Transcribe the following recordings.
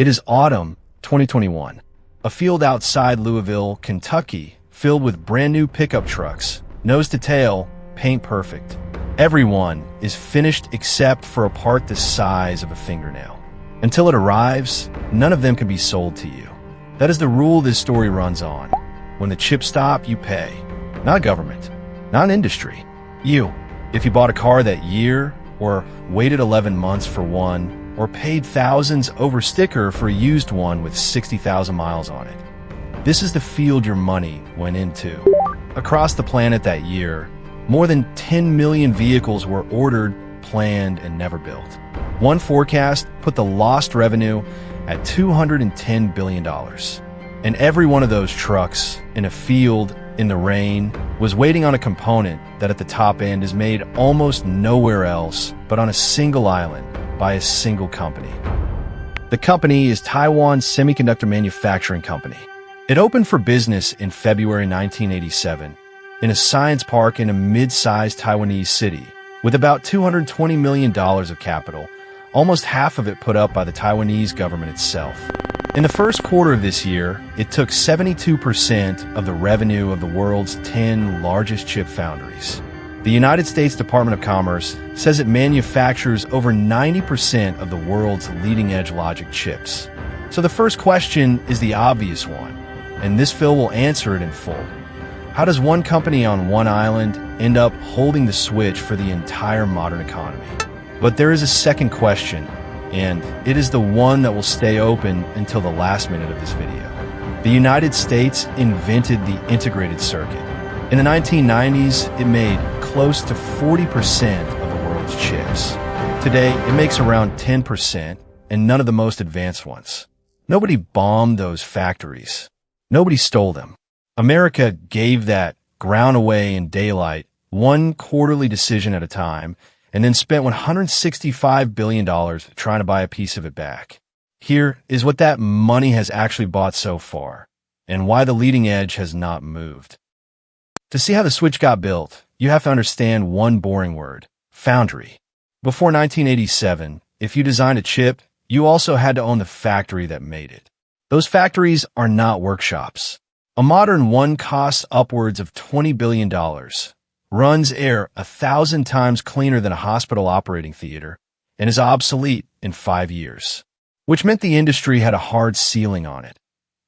It is autumn 2021. A field outside Louisville, Kentucky, filled with brand new pickup trucks, nose to tail, paint perfect. Everyone is finished except for a part the size of a fingernail. Until it arrives, none of them can be sold to you. That is the rule this story runs on. When the chips stop, you pay. Not government, not industry. You. If you bought a car that year, or waited 11 months for one, or paid thousands over sticker for a used one with 60,000 miles on it. This is the field your money went into. Across the planet that year, more than 10 million vehicles were ordered, planned, and never built. One forecast put the lost revenue at $210 billion. And every one of those trucks, in a field, in the rain, was waiting on a component that at the top end is made almost nowhere else but on a single island by a single company. The company is Taiwan Semiconductor Manufacturing Company. It opened for business in February 1987 in a science park in a mid-sized Taiwanese city with about $220 million of capital, almost half of it put up by the Taiwanese government itself. In the first quarter of this year, it took 72% of the revenue of the world's 10 largest chip foundries. The United States Department of Commerce says it manufactures over 90% of the world's leading-edge logic chips. So the first question is the obvious one, and this film will answer it in full. How does one company on one island end up holding the switch for the entire modern economy? But there is a second question, and it is the one that will stay open until the last minute of this video. The United States invented the integrated circuit. In the 1990s, it made close to 40% of the world's chips. Today, it makes around 10%, and none of the most advanced ones. Nobody bombed those factories. Nobody stole them. America gave that ground away in daylight, one quarterly decision at a time, and then spent $165 billion trying to buy a piece of it back. Here is what that money has actually bought so far, and why the leading edge has not moved. To see how the switch got built, you have to understand one boring word: foundry. Before 1987, if you designed a chip, you also had to own the factory that made it. Those factories are not workshops. A modern one costs upwards of $20 billion, runs air 1,000 times cleaner than a hospital operating theater, and is obsolete in 5 years, which meant the industry had a hard ceiling on it.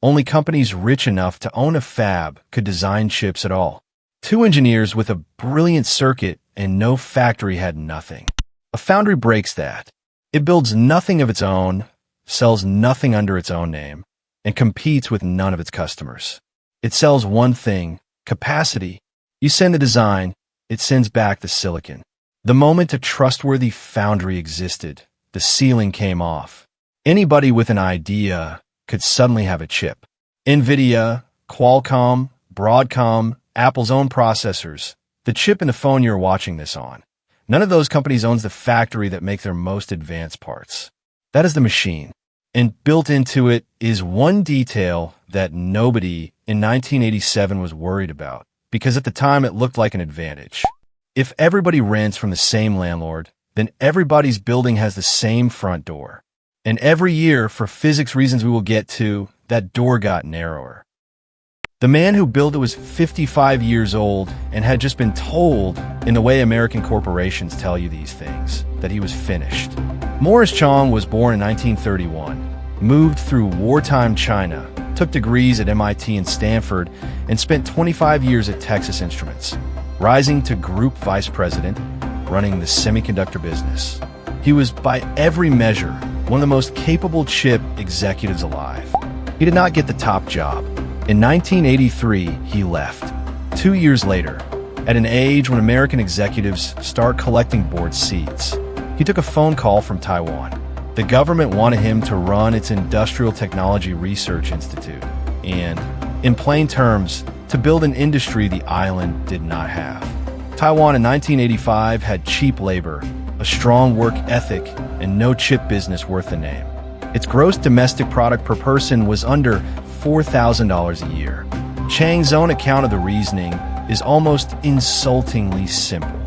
Only companies rich enough to own a fab could design chips at all. 2 engineers with a brilliant circuit and no factory had nothing. A foundry breaks that. It builds nothing of its own, sells nothing under its own name, and competes with none of its customers. It sells one thing: capacity. You send the design, it sends back the silicon. The moment a trustworthy foundry existed, the ceiling came off. Anybody with an idea could suddenly have a chip. NVIDIA, Qualcomm, Broadcom, Apple's own processors, the chip in the phone you're watching this on. None of those companies owns the factory that makes their most advanced parts. That is the machine. And built into it is one detail that nobody in 1987 was worried about, because at the time it looked like an advantage. If everybody rents from the same landlord, then everybody's building has the same front door. And every year, for physics reasons we will get to, that door got narrower. The man who built it was 55 years old and had just been told, in the way American corporations tell you these things, that he was finished. Morris Chang was born in 1931, moved through wartime China, took degrees at MIT and Stanford, and spent 25 years at Texas Instruments, rising to group vice president, running the semiconductor business. He was, by every measure, one of the most capable chip executives alive. He did not get the top job. In 1983, he left. 2 years later, at an age when American executives start collecting board seats, he took a phone call from Taiwan. The government wanted him to run its Industrial Technology Research Institute and, in plain terms, to build an industry the island did not have. Taiwan in 1985 had cheap labor, a strong work ethic, and no chip business worth the name. Its gross domestic product per person was under $4,000 a year. Chang's own account of the reasoning is almost insultingly simple.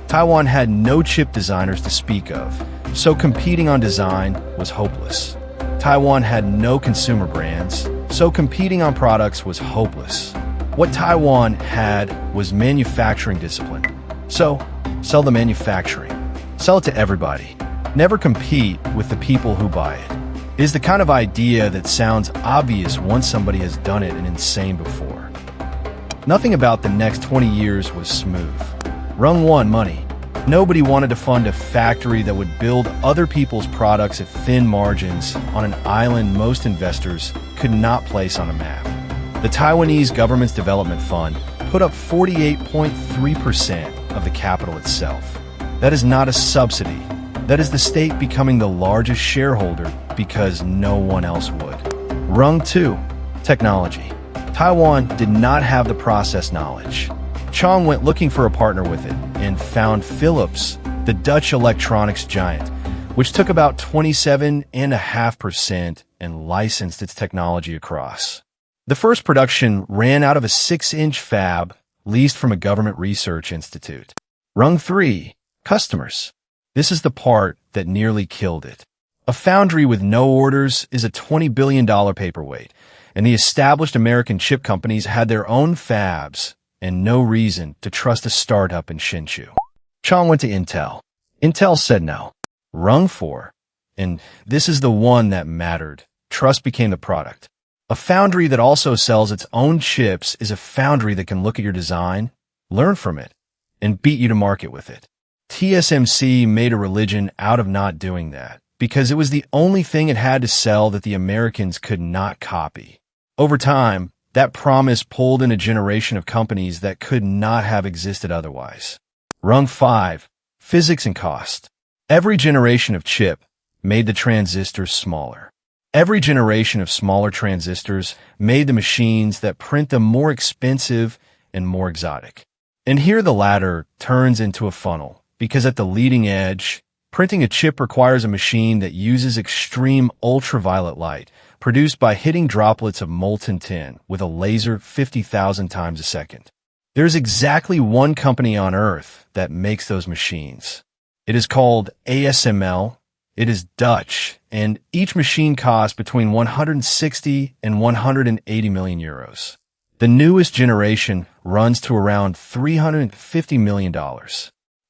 Taiwan had no chip designers to speak of, so competing on design was hopeless. Taiwan had no consumer brands, so competing on products was hopeless. What Taiwan had was manufacturing discipline. So, sell the manufacturing. Sell it to everybody. Never compete with the people who buy it. It is the kind of idea that sounds obvious once somebody has done it and insane before. Nothing about the next 20 years was smooth. Rung won money. Nobody wanted to fund a factory that would build other people's products at thin margins on an island most investors could not place on a map. The Taiwanese government's development fund put up 48.3% of the capital itself. That is not a subsidy. That is the state becoming the largest shareholder because no one else would. Rung 2. Technology. Taiwan did not have the process knowledge. Chong went looking for a partner with it and found Philips, the Dutch electronics giant, which took about 27.5% and licensed its technology across. The first production ran out of a 6-inch fab leased from a government research institute. Rung 3. Customers. This is the part that nearly killed it. A foundry with no orders is a $20 billion paperweight, and the established American chip companies had their own fabs and no reason to trust a startup in Hsinchu. Chong went to Intel. Intel said no. Rung 4. And this is the one that mattered. Trust became the product. A foundry that also sells its own chips is a foundry that can look at your design, learn from it, and beat you to market with it. TSMC made a religion out of not doing that because it was the only thing it had to sell that the Americans could not copy. Over time, that promise pulled in a generation of companies that could not have existed otherwise. Rung 5. Physics and cost. Every generation of chip made the transistors smaller. Every generation of smaller transistors made the machines that print them more expensive and more exotic. And here the latter turns into a funnel, because at the leading edge, printing a chip requires a machine that uses extreme ultraviolet light, produced by hitting droplets of molten tin with a laser 50,000 times a second. There's exactly one company on Earth that makes those machines. It is called ASML. It is Dutch, and each machine costs between 160 and 180 million euros. The newest generation runs to around $350 million.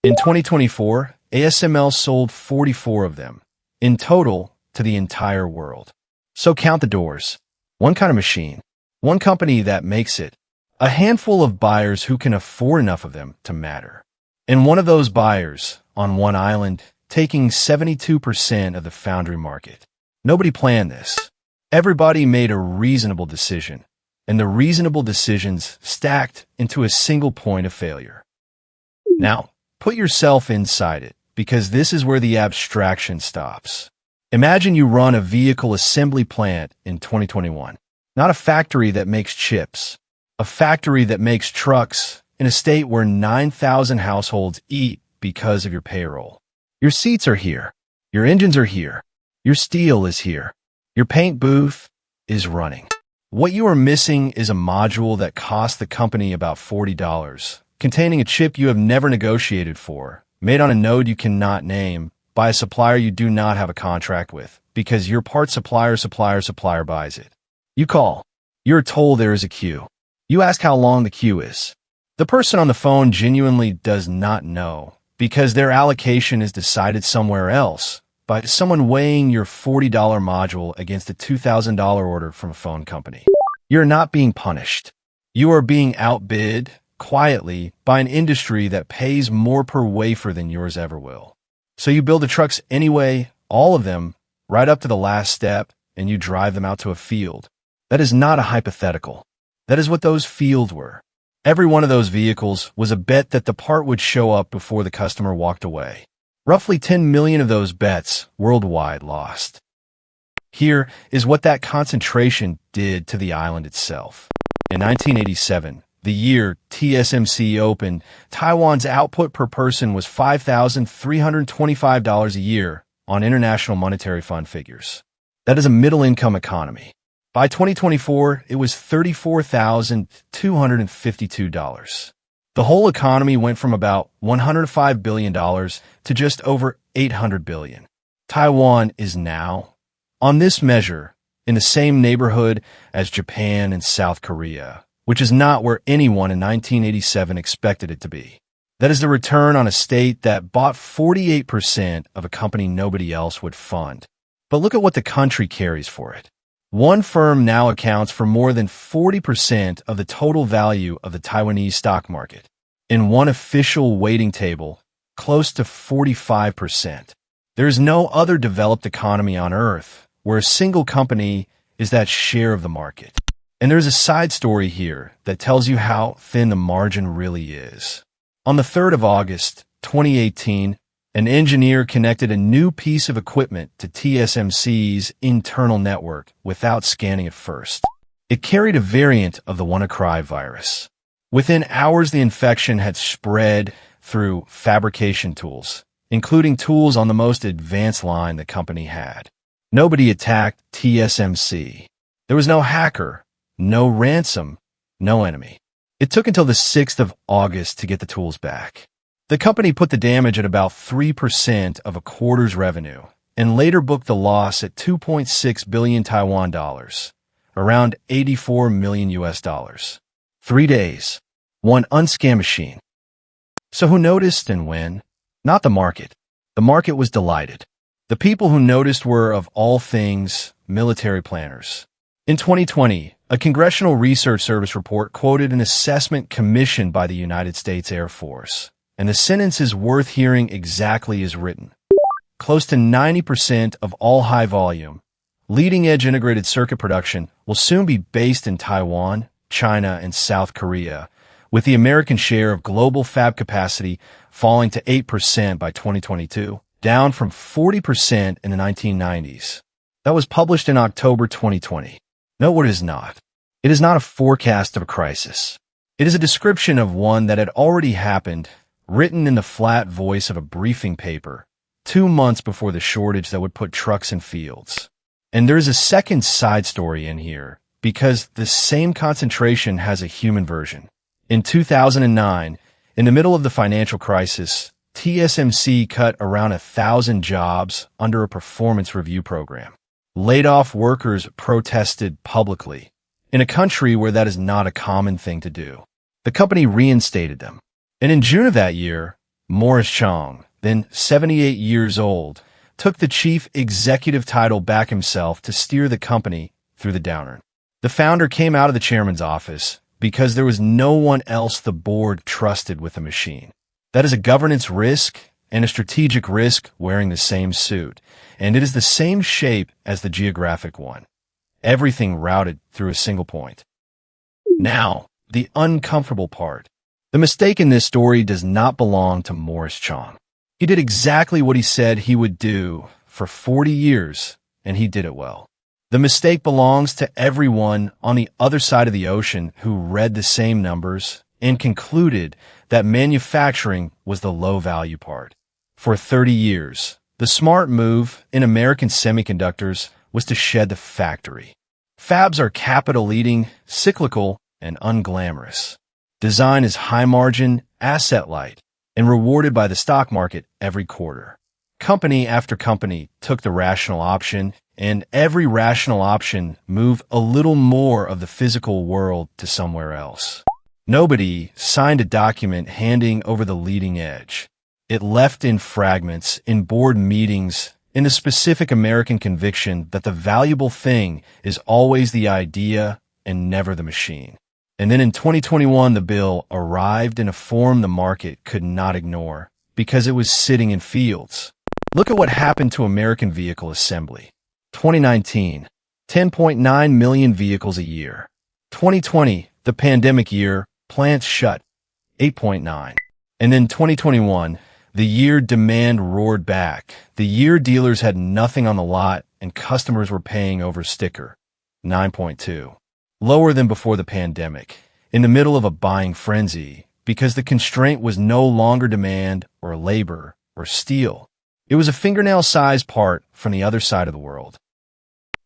In 2024, ASML sold 44 of them, in total, to the entire world. So count the doors. One kind of machine, one company that makes it, a handful of buyers who can afford enough of them to matter. And one of those buyers, on one island, taking 72% of the foundry market. Nobody planned this. Everybody made a reasonable decision, and the reasonable decisions stacked into a single point of failure. Now, put yourself inside it, because this is where the abstraction stops. Imagine you run a vehicle assembly plant in 2021, not a factory that makes chips, a factory that makes trucks in a state where 9,000 households eat because of your payroll. Your seats are here. Your engines are here. Your steel is here. Your paint booth is running. What you are missing is a module that costs the company about $40, containing a chip you have never negotiated for, made on a node you cannot name, by a supplier you do not have a contract with, because your part supplier buys it. You call. You are told there is a queue. You ask how long the queue is. The person on the phone genuinely does not know, because their allocation is decided somewhere else by someone weighing your $40 module against a $2,000 order from a phone company. You're not being punished. You are being outbid quietly by an industry that pays more per wafer than yours ever will. So you build the trucks anyway, all of them, right up to the last step, and you drive them out to a field. That is not a hypothetical. That is what those fields were. Every one of those vehicles was a bet that the part would show up before the customer walked away. Roughly 10 million of those bets worldwide lost. Here is what that concentration did to the island itself. In 1987, the year TSMC opened, Taiwan's output per person was $5,325 a year on International Monetary Fund figures. That is a middle-income economy. By 2024, it was $34,252. The whole economy went from about $105 billion to just over $800 billion. Taiwan is now On this measure, in the same neighborhood as Japan and South Korea, which is not where anyone in 1987 expected it to be. That is the return on a state that bought 48% of a company nobody else would fund. But look at what the country carries for it. One firm now accounts for more than 40% of the total value of the Taiwanese stock market. In one official weighting table, close to 45%. There is no other developed economy on Earth where a single company is that share of the market. And there's a side story here that tells you how thin the margin really is. On the 3rd of August, 2018, an engineer connected a new piece of equipment to TSMC's internal network without scanning it first. It carried a variant of the WannaCry virus. Within hours, the infection had spread through fabrication tools, including tools on the most advanced line the company had. Nobody attacked TSMC. There was no hacker, no ransom, no enemy. It took until the 6th of August to get the tools back. The company put the damage at about 3% of a quarter's revenue and later booked the loss at 2.6 billion Taiwan dollars, around 84 million US dollars. 3 days. One unscanned machine. So who noticed and when? Not the market. The market was delighted. The people who noticed were, of all things, military planners. In 2020, a Congressional Research Service report quoted an assessment commissioned by the United States Air Force. And the sentence is worth hearing exactly as written. Close to 90% of all high-volume, leading-edge integrated circuit production will soon be based in Taiwan, China, and South Korea, with the American share of global fab capacity falling to 8% by 2022, down from 40% in the 1990s. That was published in October 2020. Note what it is not. It is not a forecast of a crisis. It is a description of one that had already happened, written in the flat voice of a briefing paper, 2 months before the shortage that would put trucks in fields. And there is a second side story in here, because the same concentration has a human version. In 2009, in the middle of the financial crisis, TSMC cut around 1,000 jobs under a performance review program. Laid-off workers protested publicly, in a country where that is not a common thing to do. The company reinstated them. And in June of that year, Morris Chang, then 78 years old, took the chief executive title back himself to steer the company through the downturn. The founder came out of the chairman's office because there was no one else the board trusted with the machine. That is a governance risk and a strategic risk wearing the same suit, and it is the same shape as the geographic one. Everything routed through a single point. Now, the uncomfortable part. The mistake in this story does not belong to Morris Chang. He did exactly what he said he would do for 40 years, and he did it well. The mistake belongs to everyone on the other side of the ocean who read the same numbers and concluded that manufacturing was the low-value part. For 30 years, the smart move in American semiconductors was to shed the factory. Fabs are capital-eating, cyclical, and unglamorous. Design is high-margin, asset-light, and rewarded by the stock market every quarter. Company after company took the rational option, and every rational option moved a little more of the physical world to somewhere else. Nobody signed a document handing over the leading edge. It left in fragments, in board meetings, in the specific American conviction that the valuable thing is always the idea and never the machine. And then in 2021, the bill arrived in a form the market could not ignore because it was sitting in fields. Look at what happened to American vehicle assembly. 2019, 10.9 million vehicles a year. 2020, the pandemic year, plants shut, 8.9. And then 2021, the year demand roared back. The year dealers had nothing on the lot and customers were paying over sticker, 9.2. Lower than before the pandemic, in the middle of a buying frenzy, because the constraint was no longer demand or labor or steel. It was a fingernail-sized part from the other side of the world.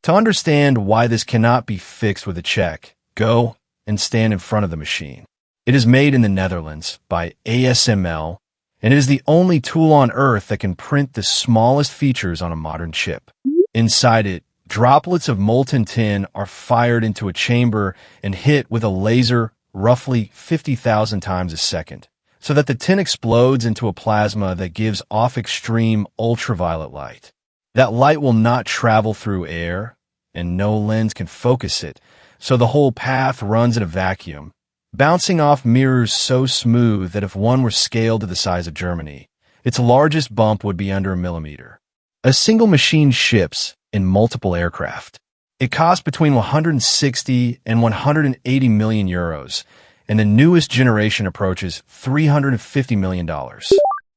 To understand why this cannot be fixed with a check, go and stand in front of the machine. It is made in the Netherlands by ASML, and it is the only tool on Earth that can print the smallest features on a modern chip. Inside it, Droplets of molten tin are fired into a chamber and hit with a laser roughly 50,000 times a second, so that the tin explodes into a plasma that gives off extreme ultraviolet light. That light will not travel through air, and no lens can focus it, so the whole path runs in a vacuum, bouncing off mirrors so smooth that if one were scaled to the size of Germany, its largest bump would be under a millimeter. A single machine ships in multiple aircraft. It costs between 160 and 180 million euros, and the newest generation approaches $350 million.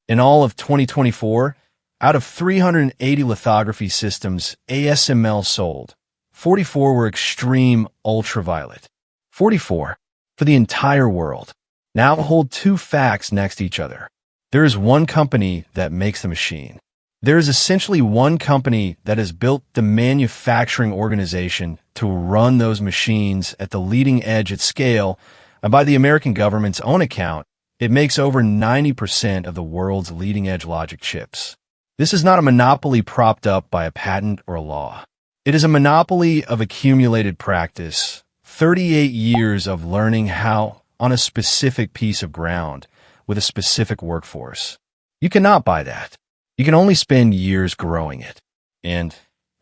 In all of 2024, out of 380 lithography systems ASML sold, 44 were extreme ultraviolet. 44 for the entire world. Now hold two facts next to each other. There is one company that makes the machine. There is essentially one company that has built the manufacturing organization to run those machines at the leading edge at scale, and by the American government's own account, it makes over 90% of the world's leading-edge logic chips. This is not a monopoly propped up by a patent or a law. It is a monopoly of accumulated practice, 38 years of learning how on a specific piece of ground with a specific workforce. You cannot buy that. You can only spend years growing it. And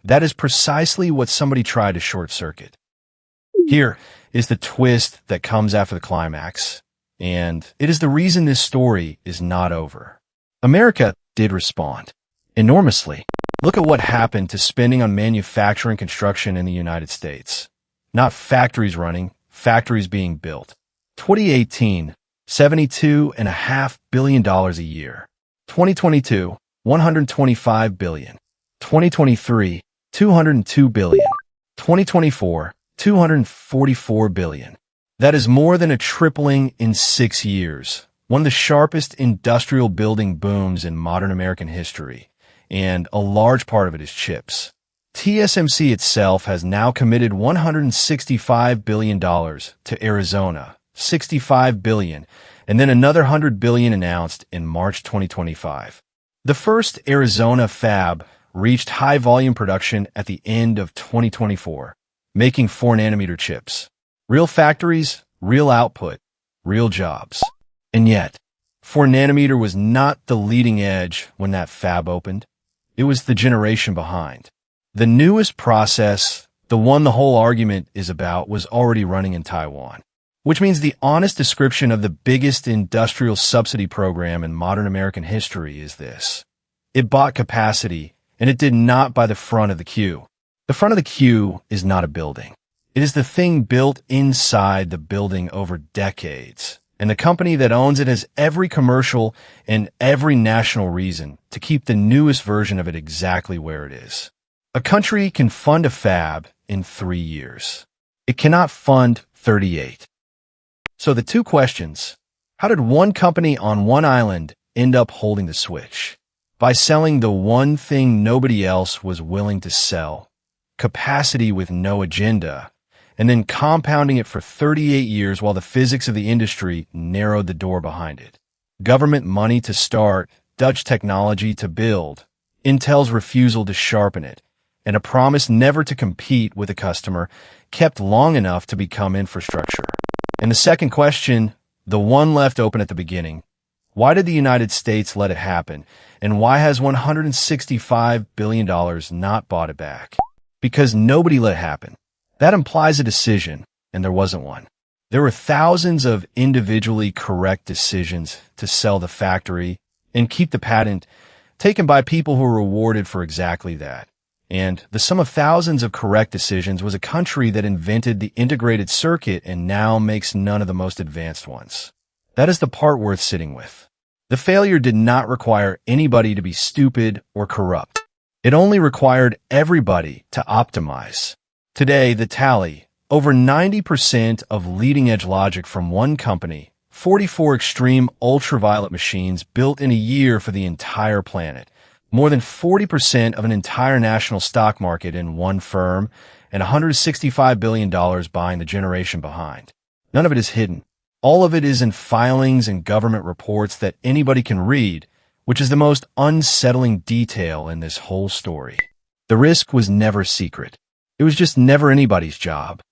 that is precisely what somebody tried to short-circuit. Here is the twist that comes after the climax, and it is the reason this story is not over. America did respond enormously. Look at what happened to spending on manufacturing construction in the United States. Not factories running, factories being built. 2018, $72.5 billion a year. 2022, $125 billion. 2023, $202 billion. 2024, $244 billion. That is more than a tripling in 6 years. One of the sharpest industrial building booms in modern American history, and a large part of it is chips. TSMC itself has now committed $165 billion to Arizona, $65 billion, and then another $100 billion announced in March 2025. The first Arizona fab reached high-volume production at the end of 2024, making 4-nanometer chips. Real factories, real output, real jobs. And yet, 4-nanometer was not the leading edge when that fab opened. It was the generation behind. The newest process, the one the whole argument is about, was already running in Taiwan, which means the honest description of the biggest industrial subsidy program in modern American history is this. It bought capacity, and it did not buy the front of the queue. The front of the queue is not a building. It is the thing built inside the building over decades, and the company that owns it has every commercial and every national reason to keep the newest version of it exactly where it is. A country can fund a fab in 3 years. It cannot fund 38. So the two questions: how did one company on one island end up holding the switch? By selling the one thing nobody else was willing to sell, capacity with no agenda, and then compounding it for 38 years while the physics of the industry narrowed the door behind it. Government money to start, Dutch technology to build, Intel's refusal to sharpen it, and a promise never to compete with a customer kept long enough to become infrastructure. And the second question, the one left open at the beginning: why did the United States let it happen, and why has $165 billion not bought it back? Because nobody let it happen. That implies a decision, and there wasn't one. There were thousands of individually correct decisions to sell the factory and keep the patent, taken by people who were rewarded for exactly that. And the sum of thousands of correct decisions was a country that invented the integrated circuit and now makes none of the most advanced ones. That is the part worth sitting with. The failure did not require anybody to be stupid or corrupt. It only required everybody to optimize. Today, the tally: over 90% of leading-edge logic from one company, 44 extreme ultraviolet machines built in a year for the entire planet, more than 40% of an entire national stock market in one firm, and $165 billion buying the generation behind. None of it is hidden. All of it is in filings and government reports that anybody can read, which is the most unsettling detail in this whole story. The risk was never secret. It was just never anybody's job.